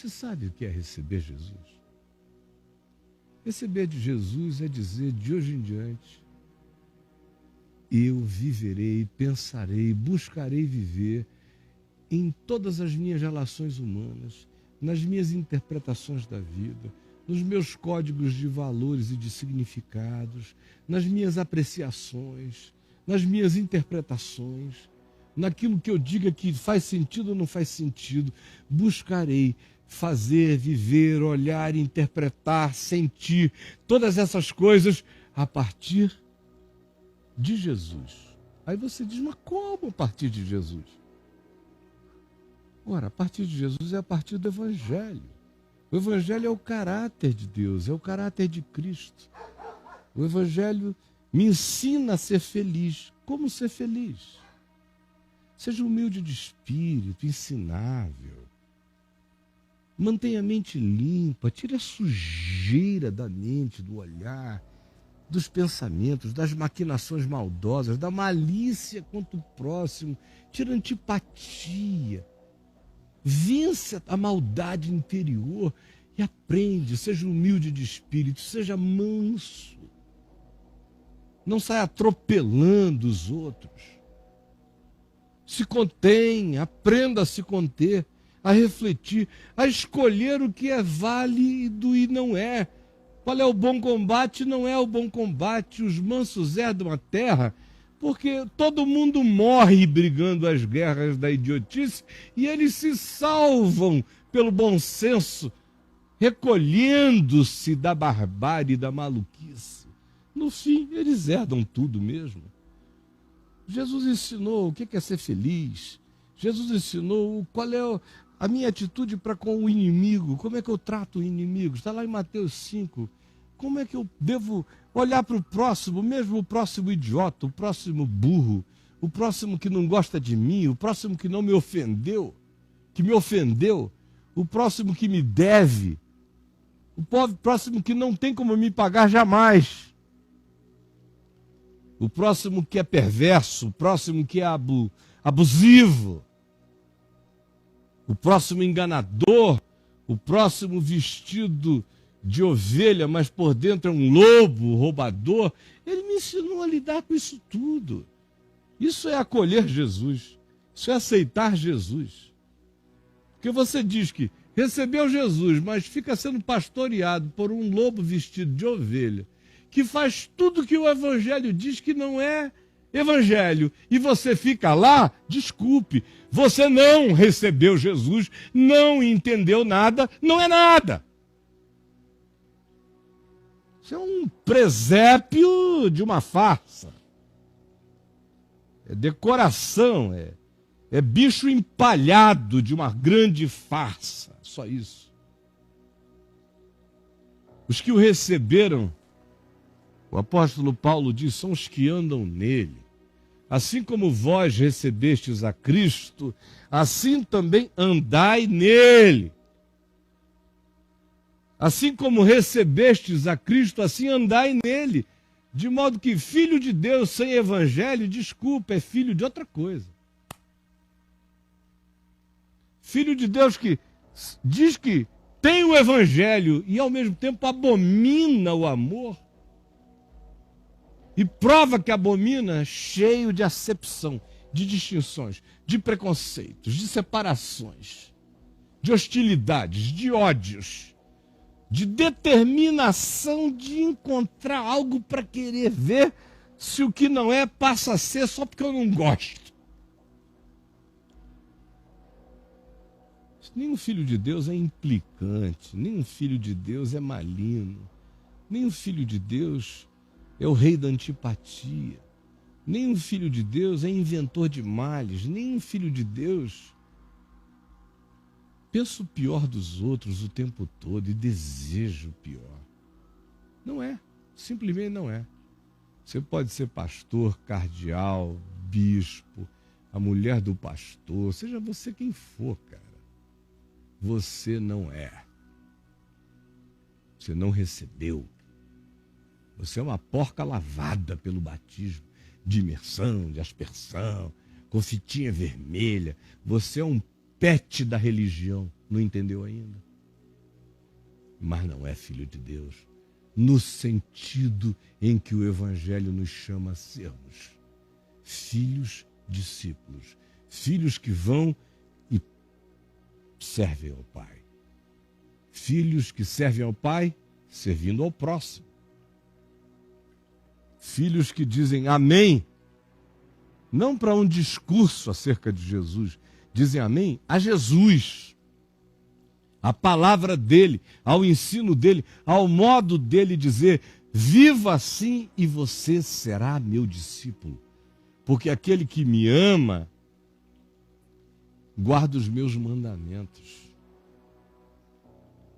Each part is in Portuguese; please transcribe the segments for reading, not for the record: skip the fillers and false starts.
Você sabe o que é receber Jesus? Receber de Jesus é dizer, de hoje em diante, eu viverei, pensarei, buscarei viver em todas as minhas relações humanas, nas minhas interpretações da vida, nos meus códigos de valores e de significados, nas minhas apreciações, nas minhas interpretações, naquilo que eu diga que faz sentido ou não faz sentido. Buscarei fazer, viver, olhar, interpretar, sentir, todas essas coisas a partir de Jesus. Aí você diz, mas como a partir de Jesus? Ora, a partir de Jesus é a partir do Evangelho. O Evangelho é o caráter de Deus, é o caráter de Cristo. O Evangelho me ensina a ser feliz. Como ser feliz? Seja humilde de espírito, ensinável. Mantenha a mente limpa, tire a sujeira da mente, do olhar, dos pensamentos, das maquinações maldosas, da malícia contra o próximo. Tire a antipatia. Vence a maldade interior e aprende, seja humilde de espírito, seja manso. Não saia atropelando os outros. Se contenha, aprenda a se conter, a refletir, a escolher o que é válido e não é. Qual é o bom combate? Não é o bom combate. Os mansos herdam a terra, porque todo mundo morre brigando as guerras da idiotice e eles se salvam pelo bom senso, recolhendo-se da barbárie e da maluquice. No fim, eles herdam tudo mesmo. Jesus ensinou o que é ser feliz. Jesus ensinou qual é a minha atitude para com o inimigo. Como é que eu trato o inimigo? Está lá em Mateus 5. Como é que eu devo olhar para o próximo, mesmo o próximo idiota, o próximo burro, o próximo que não gosta de mim, o próximo que não me ofendeu, que me ofendeu, o próximo que me deve, o próximo que não tem como me pagar jamais, o próximo que é perverso, o próximo que é abusivo, o próximo enganador, o próximo vestido de ovelha, mas por dentro é um lobo, roubador. Ele me ensinou a lidar com isso tudo. Isso é acolher Jesus. Isso é aceitar Jesus. Porque você diz que recebeu Jesus, mas fica sendo pastoreado por um lobo vestido de ovelha, que faz tudo que o Evangelho diz que não é Evangelho, e você fica lá, desculpe, você não recebeu Jesus, não entendeu nada, não é nada. Isso é um presépio de uma farsa. É decoração, é bicho empalhado de uma grande farsa. Só isso. Os que o receberam, o apóstolo Paulo diz, são os que andam nele. Assim como vós recebestes a Cristo, assim também andai nele. Assim como recebestes a Cristo, assim andai nele. De modo que filho de Deus sem evangelho, desculpa, é filho de outra coisa. Filho de Deus que diz que tem o evangelho e ao mesmo tempo abomina o amor. E prova que abomina, cheio de acepção, de distinções, de preconceitos, de separações, de hostilidades, de ódios, de determinação de encontrar algo para querer ver se o que não é passa a ser só porque eu não gosto. Nenhum filho de Deus é implicante, nenhum filho de Deus é maligno, nenhum filho de Deus é o rei da antipatia, nenhum filho de Deus é inventor de males, nenhum filho de Deus pensa o pior dos outros o tempo todo e deseja o pior. Não é, simplesmente não é. Você pode ser pastor, cardeal, bispo, a mulher do pastor, seja você quem for, cara. Você não é. Você não recebeu. Você é uma porca lavada pelo batismo de imersão, de aspersão, com fitinha vermelha. Você é um pet da religião. Não entendeu ainda? mas não é filho de Deus, no sentido em que o Evangelho nos chama a sermos filhos discípulos, filhos que vão e servem ao Pai, filhos que servem ao Pai servindo ao próximo, filhos que dizem amém, não para um discurso acerca de Jesus, dizem amém a Jesus, a palavra dele, ao ensino dele, ao modo dele dizer: viva assim e você será meu discípulo, porque aquele que me ama guarda os meus mandamentos.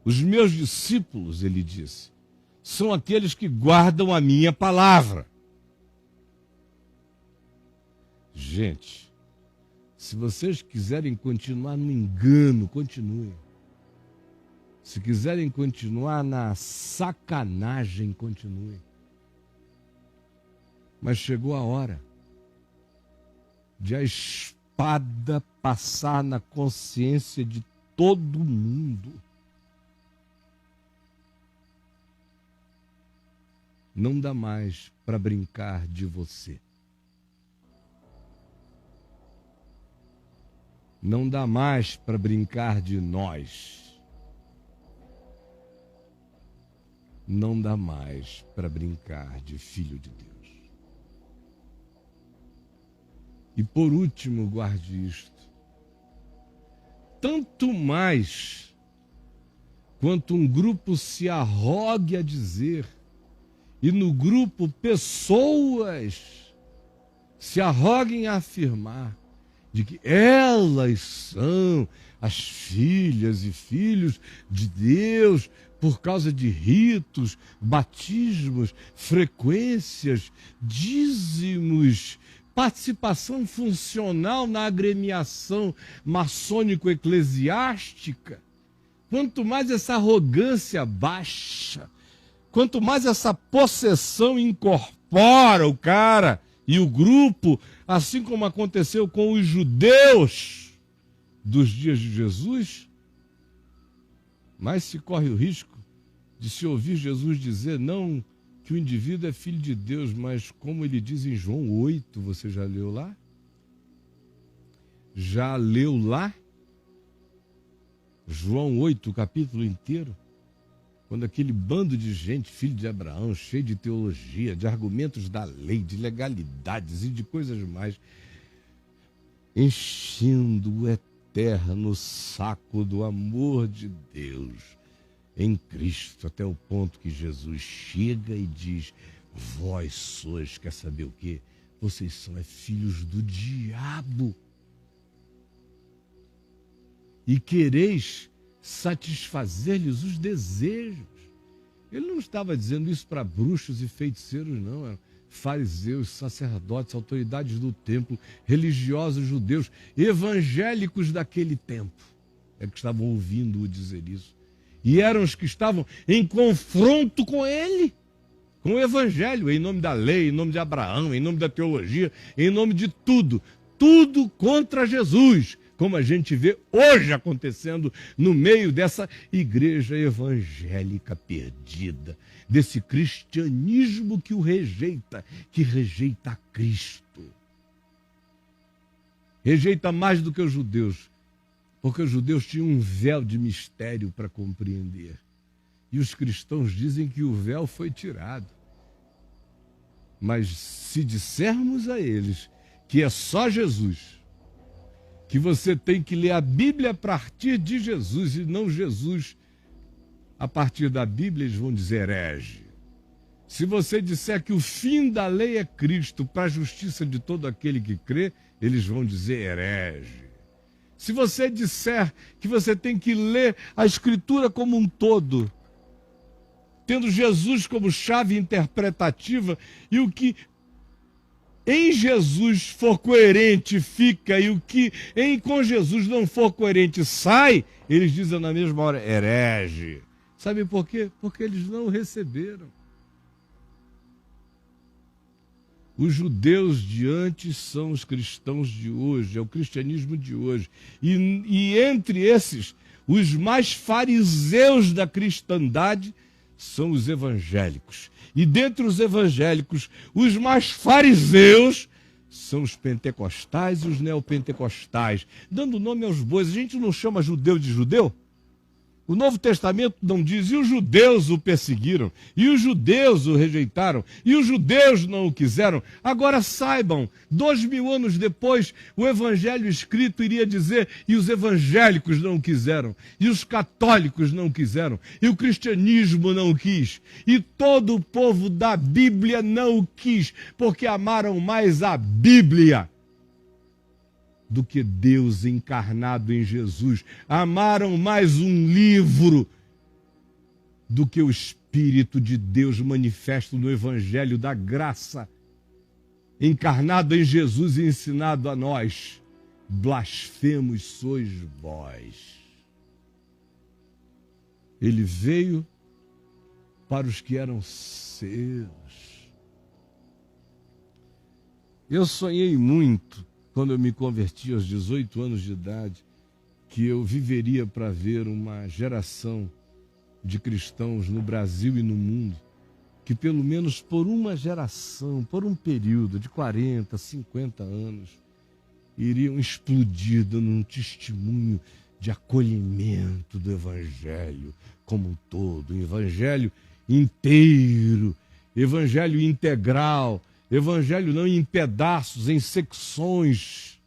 Os meus discípulos, ele disse, são aqueles que guardam a minha palavra. Gente, se vocês quiserem continuar no engano, continuem. Se quiserem continuar na sacanagem, continuem. Mas chegou a hora de a espada passar na consciência de todo mundo. Não dá mais para brincar de você. Não dá mais para brincar de nós. Não dá mais para brincar de filho de Deus. E por último, guarde isto. Tanto mais quanto um grupo se arrogue a dizer, e no grupo pessoas se arroguem a afirmar, de que elas são as filhas e filhos de Deus por causa de ritos, batismos, frequências, dízimos, participação funcional na agremiação maçônico-eclesiástica. Quanto mais essa arrogância baixa, quanto mais essa possessão incorpora o cara e o grupo, assim como aconteceu com os judeus dos dias de Jesus, mais se corre o risco de se ouvir Jesus dizer não que o indivíduo é filho de Deus, mas como ele diz em João 8, você já leu lá? Já leu lá? João 8, o capítulo inteiro? Quando aquele bando de gente, filho de Abraão, cheio de teologia, de argumentos da lei, de legalidades e de coisas mais, enchendo o eterno saco do amor de Deus em Cristo, até o ponto que Jesus chega e diz: vós sois, quer saber o quê? Vocês são filhos do diabo. E quereis satisfazer-lhes os desejos. Ele não estava dizendo isso para bruxos e feiticeiros, não. Eram fariseus, sacerdotes, autoridades do templo, religiosos judeus, evangélicos daquele tempo, é que estavam ouvindo-o dizer isso. E eram os que estavam em confronto com ele, com o evangelho, em nome da lei, em nome de Abraão, em nome da teologia, em nome de tudo. Tudo contra Jesus, como a gente vê hoje acontecendo no meio dessa igreja evangélica perdida, desse cristianismo que o rejeita, que rejeita a Cristo. Rejeita mais do que os judeus, porque os judeus tinham um véu de mistério para compreender. E os cristãos dizem que o véu foi tirado. Mas se dissermos a eles que é só Jesus, que você tem que ler a Bíblia a partir de Jesus e não Jesus a partir da Bíblia, eles vão dizer herege. Se você disser que o fim da lei é Cristo para a justiça de todo aquele que crê, eles vão dizer herege. Se você disser que você tem que ler a Escritura como um todo, tendo Jesus como chave interpretativa, e o que em Jesus for coerente fica, e o que com Jesus não for coerente sai, eles dizem na mesma hora, herege. Sabe por quê? Porque eles não receberam. Os judeus de antes são os cristãos de hoje, é o cristianismo de hoje. E entre esses, os mais fariseus da cristandade são os evangélicos. E dentre os evangélicos, os mais fariseus são os pentecostais e os neopentecostais. Dando nome aos bois, a gente não chama judeu de judeu? O Novo Testamento não diz, e os judeus o perseguiram, e os judeus o rejeitaram, e os judeus não o quiseram. Agora saibam, 2000 anos depois, o evangelho escrito iria dizer, e os evangélicos não o quiseram, e os católicos não o quiseram, e o cristianismo não o quis, e todo o povo da Bíblia não o quis, porque amaram mais a Bíblia do que Deus encarnado em Jesus. Amaram mais um livro do que o Espírito de Deus manifesto no Evangelho da graça, encarnado em Jesus e ensinado a nós. Blasfemos sois vós. Ele veio para os que eram seus. Eu sonhei muito quando eu me converti aos 18 anos de idade, que eu viveria para ver uma geração de cristãos no Brasil e no mundo, que pelo menos por uma geração, por um período de 40, 50 anos, iriam explodir dando um testemunho de acolhimento do Evangelho como um todo, Evangelho inteiro, Evangelho integral, Evangelho não em pedaços, em secções,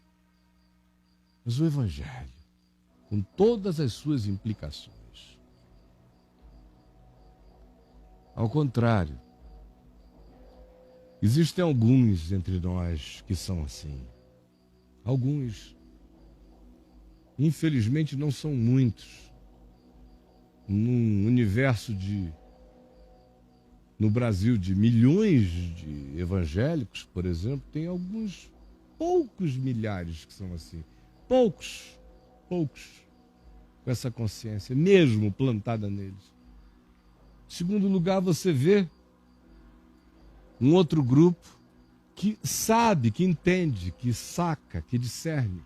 mas o Evangelho, com todas as suas implicações. Ao contrário, existem alguns entre nós que são assim. Alguns. Infelizmente não são muitos. Num universo no Brasil, de milhões de evangélicos, por exemplo, tem alguns poucos milhares que são assim. Poucos, com essa consciência, mesmo plantada neles. Em segundo lugar, você vê um outro grupo que sabe, que entende, que saca, que discerne.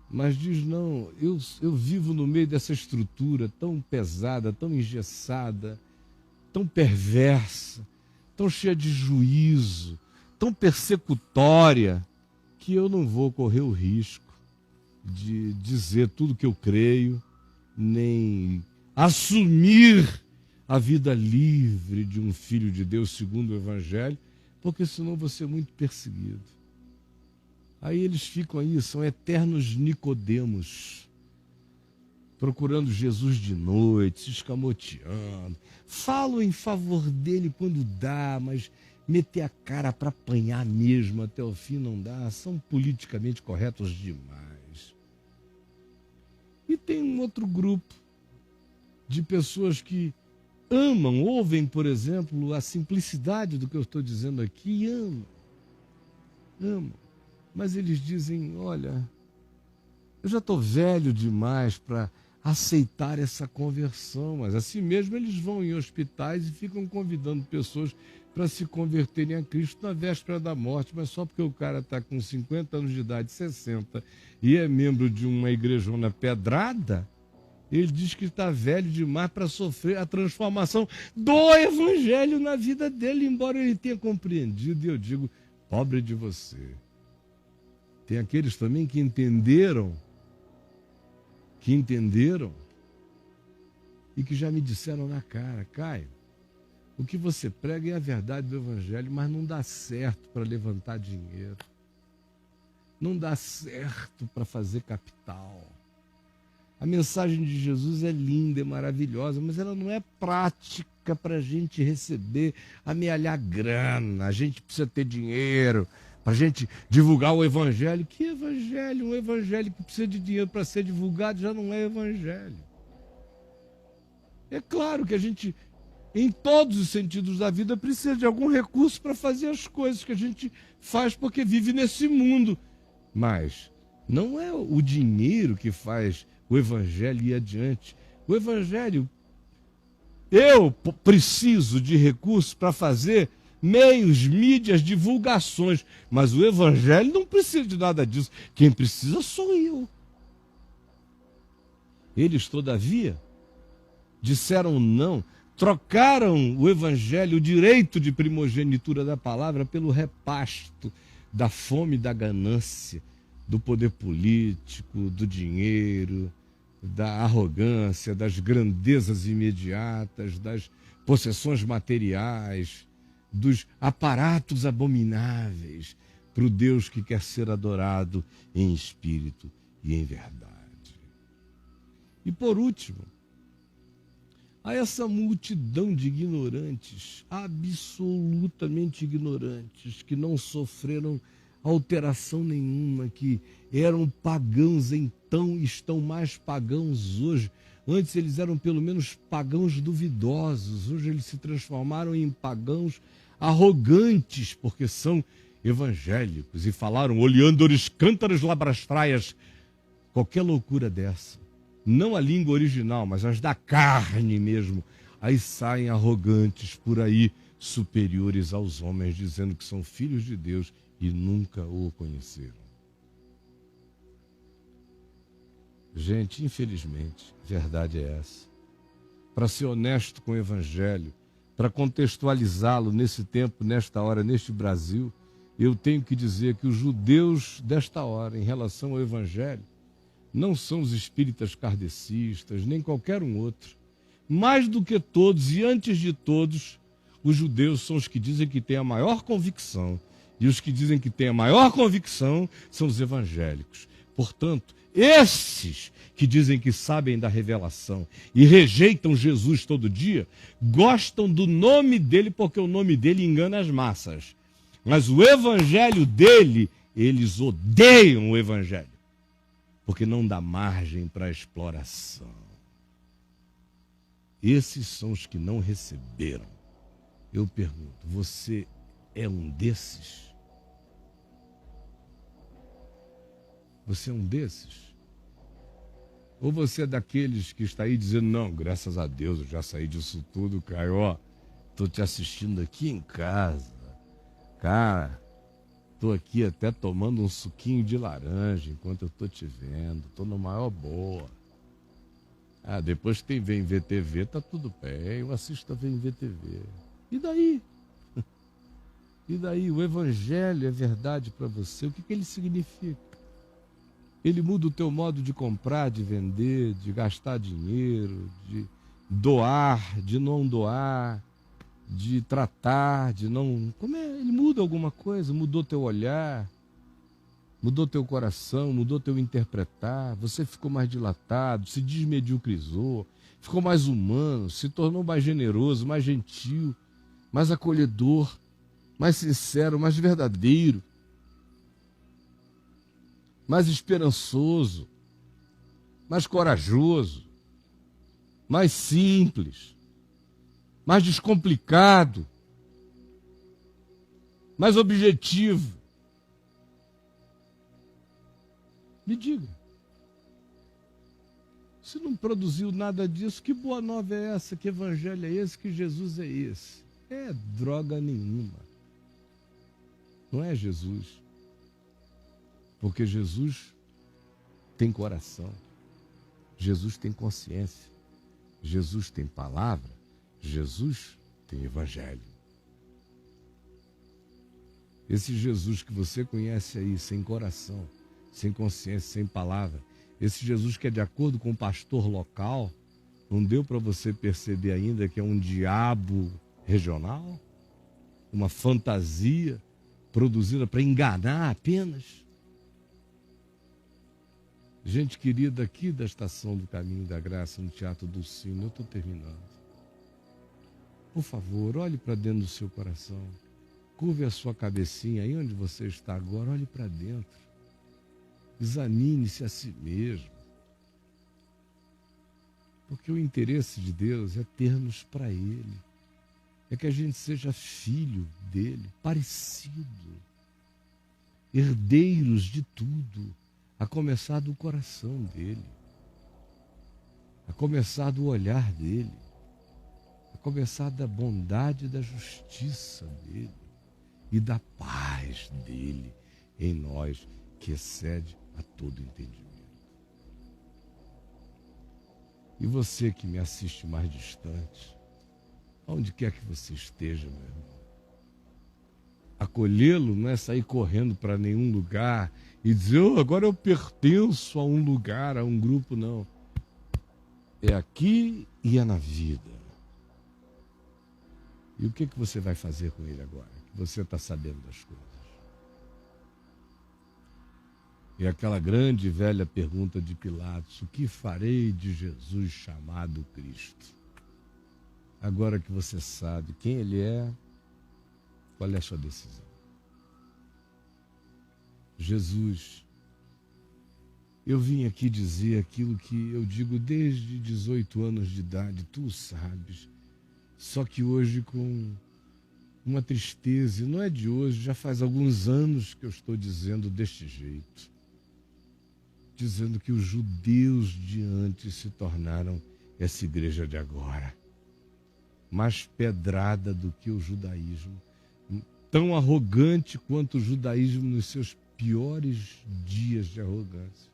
Mas diz, não, eu vivo no meio dessa estrutura tão pesada, tão engessada, tão perversa, tão cheia de juízo, tão persecutória, que eu não vou correr o risco de dizer tudo que eu creio, nem assumir a vida livre de um filho de Deus segundo o Evangelho, porque senão vou ser muito perseguido. Aí eles ficam aí, são eternos Nicodemos, procurando Jesus de noite, se escamoteando. Falam em favor dele quando dá, mas meter a cara para apanhar mesmo até o fim não dá. São politicamente corretos demais. E tem um outro grupo de pessoas que amam, ouvem, por exemplo, a simplicidade do que eu estou dizendo aqui e amam. Mas eles dizem, olha, eu já estou velho demais para aceitar essa conversão, mas assim mesmo eles vão em hospitais e ficam convidando pessoas para se converterem a Cristo na véspera da morte, mas só porque o cara está com 50 anos de idade, 60, e é membro de uma igrejona pedrada, ele diz que está velho demais para sofrer a transformação do Evangelho na vida dele, embora ele tenha compreendido, e eu digo, pobre de você. Tem aqueles também que entenderam e que já me disseram na cara, Caio, o que você prega é a verdade do Evangelho, mas não dá certo para levantar dinheiro, não dá certo para fazer capital. A mensagem de Jesus é linda, é maravilhosa, mas ela não é prática para a gente receber, amealhar grana, a gente precisa ter dinheiro para a gente divulgar o Evangelho. Que Evangelho? Um Evangelho que precisa de dinheiro para ser divulgado já não é Evangelho. É claro que a gente, em todos os sentidos da vida, precisa de algum recurso para fazer as coisas que a gente faz porque vive nesse mundo. Mas não é o dinheiro que faz o Evangelho ir adiante. O Evangelho, eu preciso de recursos para fazer meios, mídias, divulgações, mas o Evangelho não precisa de nada disso. Quem precisa sou eu. Eles, todavia, disseram não, trocaram o evangelho, o direito de primogenitura da palavra, pelo repasto da fome e da ganância, do poder político, do dinheiro, da arrogância, das grandezas imediatas, das possessões materiais, dos aparatos abomináveis, para o Deus que quer ser adorado em espírito e em verdade. E por último, a essa multidão de ignorantes, absolutamente ignorantes, que não sofreram alteração nenhuma, que eram pagãos então, estão mais pagãos hoje. Antes eles eram pelo menos pagãos duvidosos, hoje eles se transformaram em pagãos arrogantes, porque são evangélicos e falaram oleandores, cântaros, labrastraias, qualquer loucura dessa. Não a língua original, mas as da carne mesmo. Aí saem arrogantes por aí, superiores aos homens, dizendo que são filhos de Deus e nunca o conheceram. Gente, infelizmente, a verdade é essa. Para ser honesto com o Evangelho, para contextualizá-lo nesse tempo, nesta hora, neste Brasil, eu tenho que dizer que os judeus desta hora, em relação ao Evangelho, não são os espíritas kardecistas, nem qualquer um outro. Mais do que todos e antes de todos, os judeus são os que dizem que têm a maior convicção. E os que dizem que têm a maior convicção são os evangélicos. Portanto, esses que dizem que sabem da revelação e rejeitam Jesus todo dia, gostam do nome dele porque o nome dele engana as massas. Mas o evangelho dele, eles odeiam o evangelho, porque não dá margem para exploração. Esses são os que não receberam. Eu pergunto, você é um desses? Você é um desses? Ou você é daqueles que está aí dizendo, não, graças a Deus, eu já saí disso tudo, Caio, ó, estou te assistindo aqui em casa. Cara, estou aqui até tomando um suquinho de laranja enquanto eu estou te vendo, estou no maior boa. Ah, depois que vem ver TV, tá tudo bem, eu assisto a ver TV. E daí? E daí? O evangelho é verdade para você, o que ele significa? Ele muda o teu modo de comprar, de vender, de gastar dinheiro, de doar, de não doar, de tratar, de não... Como é? Ele muda alguma coisa, mudou teu olhar, mudou teu coração, mudou teu interpretar, você ficou mais dilatado, se desmediocrizou, ficou mais humano, se tornou mais generoso, mais gentil, mais acolhedor, mais sincero, mais verdadeiro, mais esperançoso, mais corajoso, mais simples, mais descomplicado, mais objetivo. Me diga. Se não produziu nada disso, que boa nova é essa? Que evangelho é esse? Que Jesus é esse? É droga nenhuma. Não é Jesus. Porque Jesus tem coração. Jesus tem consciência. Jesus tem palavra. Jesus tem evangelho. Esse Jesus que você conhece aí, sem coração, sem consciência, sem palavra, esse Jesus que é de acordo com o pastor local, não deu para você perceber ainda que é um diabo regional? Uma fantasia produzida para enganar apenas? Gente querida, aqui da Estação do Caminho da Graça, no Teatro do Sino, eu estou terminando. Por favor, olhe para dentro do seu coração. Curve a sua cabecinha aí onde você está agora, olhe para dentro. Examine-se a si mesmo. Porque o interesse de Deus é ter-nos para Ele. É que a gente seja filho dele, parecido. Herdeiros de tudo. A começar do coração dele. A começar do olhar dele. A começar da bondade e da justiça dele. E da paz dele em nós, que excede a todo entendimento. E você que me assiste mais distante, onde quer que você esteja, meu irmão, acolhê-lo não é sair correndo para nenhum lugar e dizer, oh, agora eu pertenço a um lugar, a um grupo, não. É aqui e é na vida. E o que você vai fazer com ele agora? Que você está sabendo das coisas. E aquela grande e velha pergunta de Pilatos, o que farei de Jesus chamado Cristo? Agora que você sabe quem ele é, qual é a sua decisão? Jesus, eu vim aqui dizer aquilo que eu digo desde 18 anos de idade, tu sabes, só que hoje com uma tristeza, e não é de hoje, já faz alguns anos que eu estou dizendo deste jeito, dizendo que os judeus de antes se tornaram essa igreja de agora, mais pedrada do que o judaísmo, tão arrogante quanto o judaísmo nos seus piores dias de arrogância,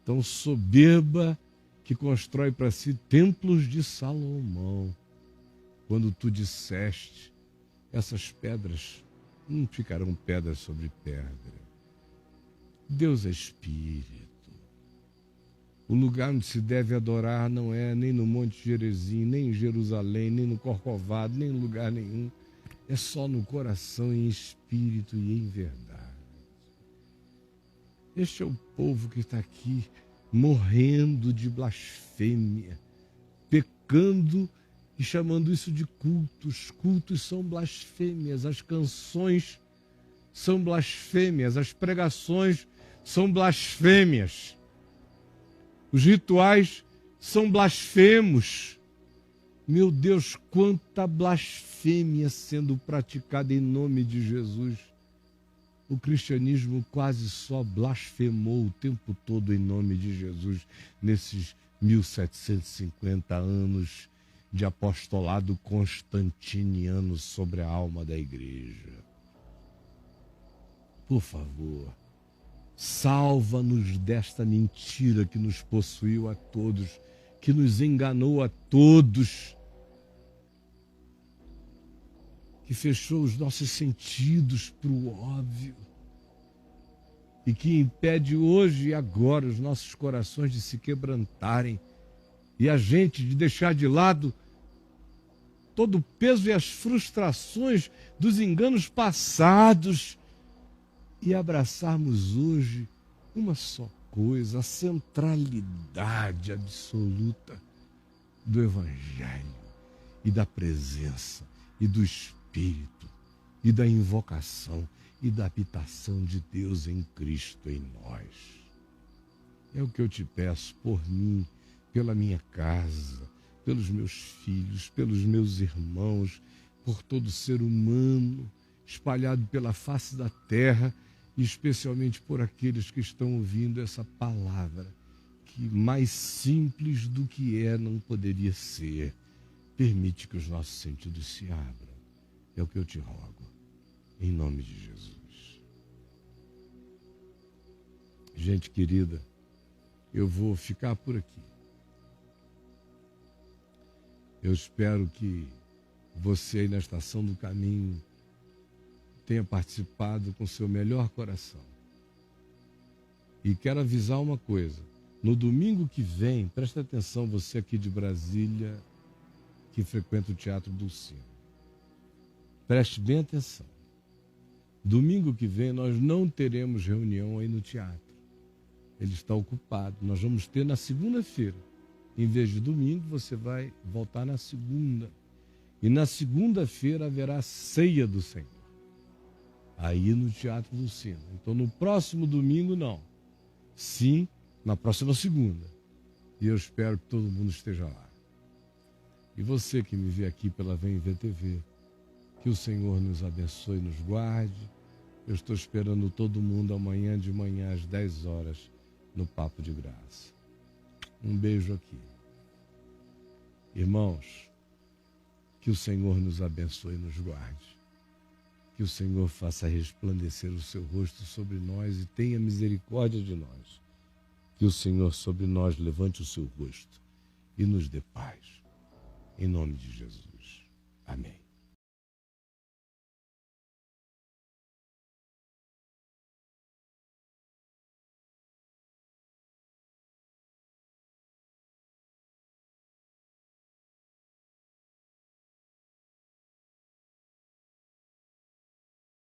tão soberba que constrói para si templos de Salomão, quando tu disseste, essas pedras não ficarão pedras sobre pedra. Deus é Espírito. O lugar onde se deve adorar não é nem no Monte Gerizim, nem em Jerusalém, nem no Corcovado, nem em lugar nenhum. É só no coração, em espírito e em verdade. Este é o povo que está aqui morrendo de blasfêmia, pecando e chamando isso de cultos. Cultos são blasfêmias, as canções são blasfêmias, as pregações são blasfêmias, os rituais são blasfemos. Meu Deus, quanta blasfêmia sendo praticada em nome de Jesus. O cristianismo quase só blasfemou o tempo todo em nome de Jesus, nesses 1750 anos de apostolado constantiniano sobre a alma da igreja. Por favor, salva-nos desta mentira que nos possuiu a todos, que nos enganou a todos, que fechou os nossos sentidos para o óbvio e que impede hoje e agora os nossos corações de se quebrantarem e a gente de deixar de lado todo o peso e as frustrações dos enganos passados e abraçarmos hoje uma só coisa, a centralidade absoluta do Evangelho e da presença e do Espírito e da invocação e da habitação de Deus em Cristo em nós. É o que eu te peço por mim, pela minha casa, pelos meus filhos, pelos meus irmãos, por todo ser humano espalhado pela face da terra, e especialmente por aqueles que estão ouvindo essa palavra, que mais simples do que é não poderia ser. Permite que os nossos sentidos se abram. É o que eu te rogo, em nome de Jesus. Gente querida, eu vou ficar por aqui. Eu espero que você aí na Estação do Caminho tenha participado com seu melhor coração. E quero avisar uma coisa. No domingo que vem, presta atenção você aqui de Brasília, que frequenta o Teatro Dulcino. Preste bem atenção. Domingo que vem nós não teremos reunião aí no teatro. Ele está ocupado. Nós vamos ter na segunda-feira. Em vez de domingo, você vai voltar na segunda. E na segunda-feira haverá ceia do Senhor. Aí no Teatro Dulcino. Então no próximo domingo não. Sim, na próxima segunda. E eu espero que todo mundo esteja lá. E você que me vê aqui pela Vem Ver TV, que o Senhor nos abençoe e nos guarde. Eu estou esperando todo mundo amanhã de manhã às 10 horas no Papo de Graça. Um beijo aqui. Irmãos, que o Senhor nos abençoe e nos guarde. Que o Senhor faça resplandecer o seu rosto sobre nós e tenha misericórdia de nós. Que o Senhor sobre nós levante o seu rosto e nos dê paz. Em nome de Jesus. Amém.